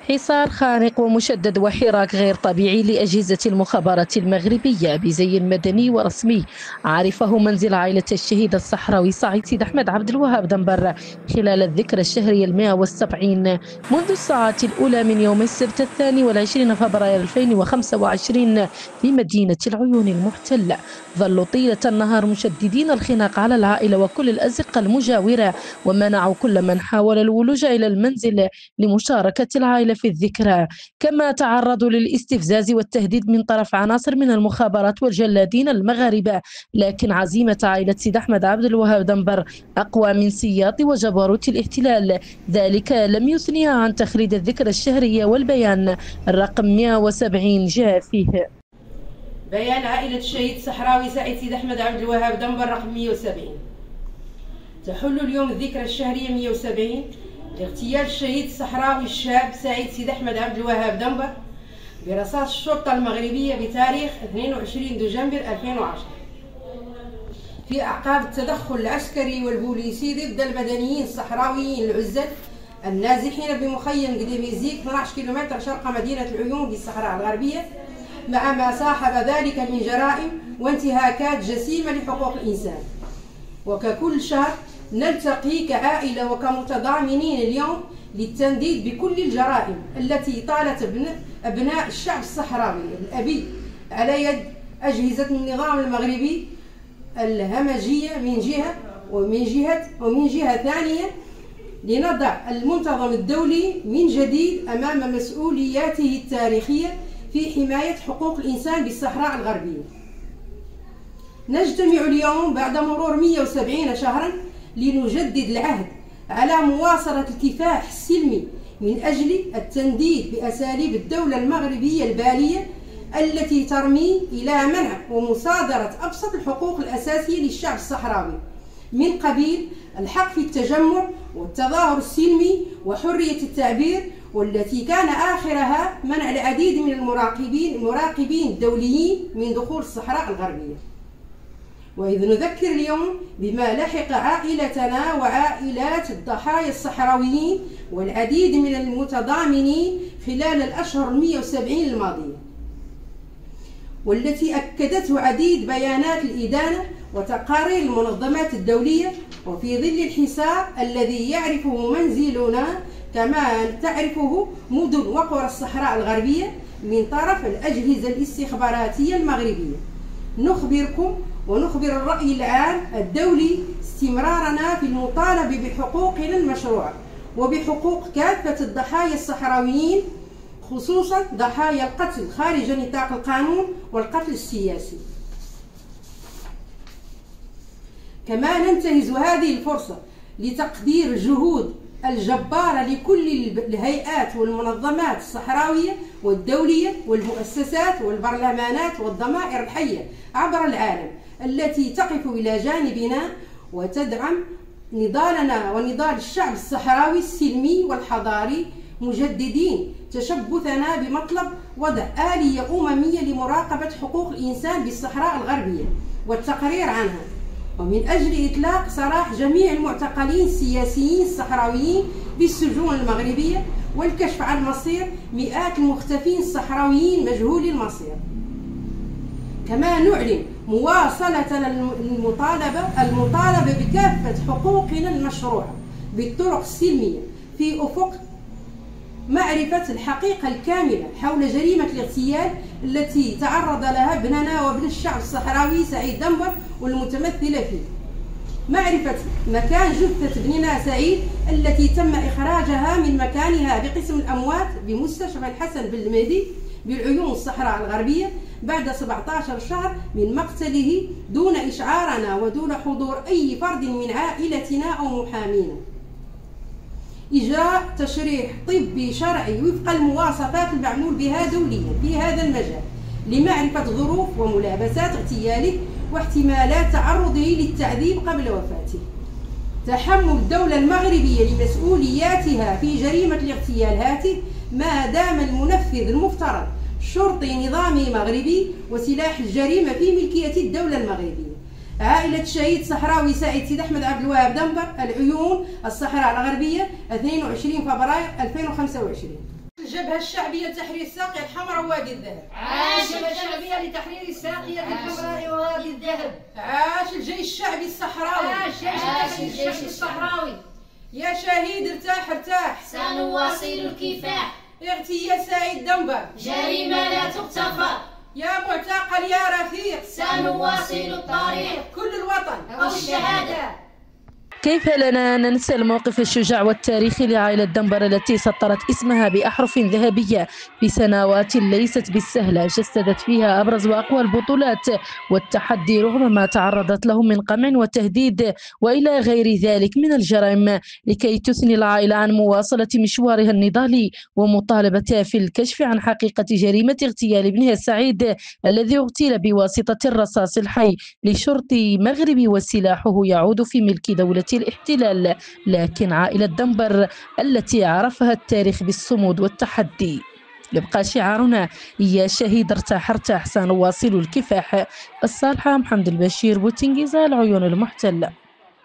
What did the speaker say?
حصار خانق ومشدد وحراك غير طبيعي لأجهزة المخابرات المغربية بزي مدني ورسمي عرفه منزل عائلة الشهيد الصحراوي سعيد سيد أحمد عبد الوهاب دنبر خلال الذكرى الشهرية 170 منذ الساعات الأولى من يوم السبت 22 فبراير 2025 في مدينة العيون المحتلة. ظلوا طيلة النهار مشددين الخناق على العائلة وكل الأزقة المجاورة، ومنعوا كل من حاول الولوج إلى المنزل لمشاركة العائلة في الذكرى، كما تعرضوا للاستفزاز والتهديد من طرف عناصر من المخابرات والجلادين المغاربة. لكن عزيمة عائلة سيد أحمد عبد الوهاب دنبر أقوى من سياط وجبروت الاحتلال، ذلك لم يثنيها عن تخليد الذكرى الشهرية. والبيان الرقم 170 جاء فيه بيان عائلة الشهيد الصحراوي سعيد سيد أحمد عبد الوهاب دنبر رقم 170. تحل اليوم الذكرى الشهرية 170 لاغتيال الشهيد الصحراوي الشاب سعيد سيد أحمد عبد الوهاب دنبر برصاص الشرطة المغربية بتاريخ 22 دجنبر 2010 في أعقاب التدخل العسكري والبوليسي ضد المدنيين الصحراويين العزل النازحين بمخيم قديميزيك 12 كيلومتر شرق مدينة العيون بالصحراء الغربية، مع ما صاحب ذلك من جرائم وانتهاكات جسيمة لحقوق الإنسان. وككل شهر نلتقي كعائلة وكمتضامنين اليوم للتنديد بكل الجرائم التي طالت أبناء الشعب الصحراوي الأبي على يد أجهزة النظام المغربي الهمجية ومن جهة ثانية، لنضع المنتظم الدولي من جديد أمام مسؤولياته التاريخية في حماية حقوق الإنسان بالصحراء الغربية. نجتمع اليوم بعد مرور 170 شهرا لنجدد العهد على مواصلة الكفاح السلمي من أجل التنديد بأساليب الدولة المغربية البالية التي ترمي إلى منع ومصادرة أبسط الحقوق الأساسية للشعب الصحراوي، من قبيل الحق في التجمع والتظاهر السلمي وحرية التعبير، والتي كان آخرها منع العديد من المراقبين الدوليين من دخول الصحراء الغربية. وإذ نذكر اليوم بما لحق عائلتنا وعائلات الضحايا الصحراويين والعديد من المتضامنين خلال الأشهر 170 الماضية، والتي أكدته عديد بيانات الإدانة وتقارير المنظمات الدولية، وفي ظل الحصار الذي يعرفه منزلنا كما تعرفه مدن وقرى الصحراء الغربية من طرف الأجهزة الاستخباراتية المغربية. نخبركم ونخبر الرأي العام الدولي استمرارنا في المطالبة بحقوقنا المشروعة وبحقوق كافة الضحايا الصحراويين، خصوصا ضحايا القتل خارج نطاق القانون والقتل السياسي. كما ننتهز هذه الفرصة لتقدير الجهود الجبارة لكل الهيئات والمنظمات الصحراوية والدولية والمؤسسات والبرلمانات والضمائر الحية عبر العالم التي تقف إلى جانبنا وتدعم نضالنا ونضال الشعب الصحراوي السلمي والحضاري، مجددين تشبثنا بمطلب وضع آلية أممية لمراقبة حقوق الإنسان بالصحراء الغربية والتقرير عنها، ومن أجل إطلاق سراح جميع المعتقلين السياسيين الصحراويين بالسجون المغربية والكشف عن مصير مئات المختفين الصحراويين مجهولي المصير. كما نعلن مواصلة المطالبة بكافة حقوقنا المشروعة بالطرق السلمية في أفق معرفة الحقيقة الكاملة حول جريمة الاغتيال التي تعرض لها ابننا وابن الشعب الصحراوي سعيد دنبر والمتمثلة فيه، معرفة مكان جثة ابننا سعيد التي تم إخراجها من مكانها بقسم الأموات بمستشفى الحسن بن المهدي بالعيون الصحراء الغربية بعد 17 شهر من مقتله دون إشعارنا ودون حضور أي فرد من عائلتنا أو محامينا. إجراء تشريح طبي شرعي وفق المواصفات المعمول بها دوليا في هذا المجال لمعرفة ظروف وملابسات اغتياله واحتمالات تعرضه للتعذيب قبل وفاته. تحمل الدولة المغربية لمسؤولياتها في جريمة الاغتيال هاته ما دام المنفذ المفترض شرطي نظامي مغربي وسلاح الجريمة في ملكية الدولة المغربية. عائلة الشهيد صحراوي سعيد سيد أحمد عبد الوهاب دنبر العيون الصحراء الغربية 22 فبراير 2025. الجبهة الشعبية لتحرير الساقية الحمراء ووادي الذهب. عاش الجبهة الشعبية لتحرير الساقية الحمراء ووادي الذهب. عاش الجيش الشعبي الصحراوي. عاش الجيش الصحراوي. يا شهيد ارتاح ارتاح، سنواصل الكفاح. اغتيال سعيد دنبر جريمة لا تغتفر. يا معتقل يا رفيق، سنواصل الطريق. كل الوطن أو الشهادة. كيف لنا ننسى الموقف الشجاع والتاريخي لعائلة دنبر التي سطرت اسمها بأحرف ذهبية في سنوات ليست بالسهلة، جسدت فيها أبرز وأقوى البطولات والتحدي رغم ما تعرضت له من قمع وتهديد وإلى غير ذلك من الجرائم، لكي تثني العائلة عن مواصلة مشوارها النضالي ومطالبتها في الكشف عن حقيقة جريمة اغتيال ابنها سعيد الذي اغتيل بواسطة الرصاص الحي لشرطي مغربي وسلاحه يعود في ملك دولة الاحتلال. لكن عائلة دنبر التي عرفها التاريخ بالصمود والتحدي يبقى شعارنا: يا شهيد ارتاح ارتاح، سنواصل الكفاح. الصالحة محمد البشير، بوتنجيزة، العيون المحتلة.